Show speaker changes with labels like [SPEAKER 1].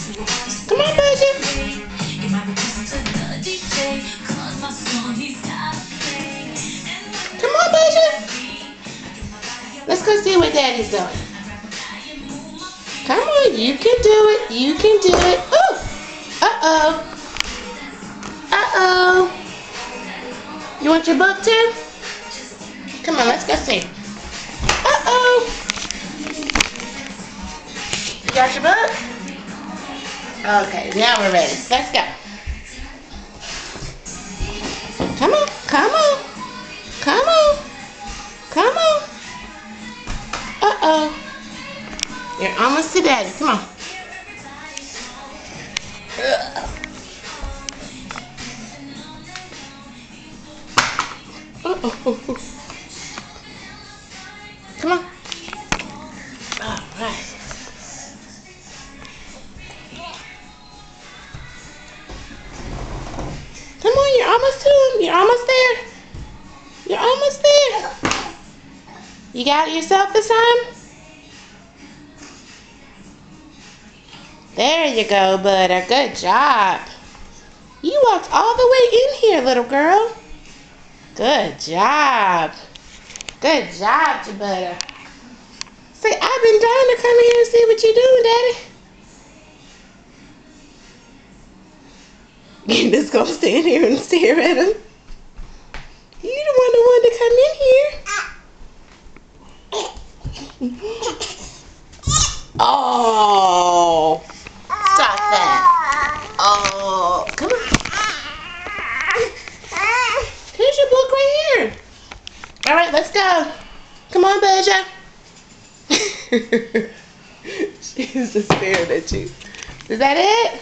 [SPEAKER 1] Come on, Budget. Come on, Budget. Let's go see what Daddy's doing. Come on, you can do it. You can do it. Ooh. Uh-oh. Uh-oh. You want your book too? Come on, let's go see. Uh-oh. You got your book? Okay, now we're ready. Let's go. Come on, come on. Come on. Come on. Uh-oh. You're almost to Daddy. Come on. Uh-oh. Come on. All right. Come on, you're almost to him. You're almost there. You're almost there. You got it yourself this time? There you go, Butter. Good job. You walked all the way in here, little girl. Good job. Good job, Butter. Say, I've been trying to come here and see what you're doing, Daddy. You just gonna stand here and stare at him? You the one that wanted to come in here. Oh, stop that. Oh, come on. Here's your book right here. All right, let's go. Come on, Beja. She's just staring at you. Is that it?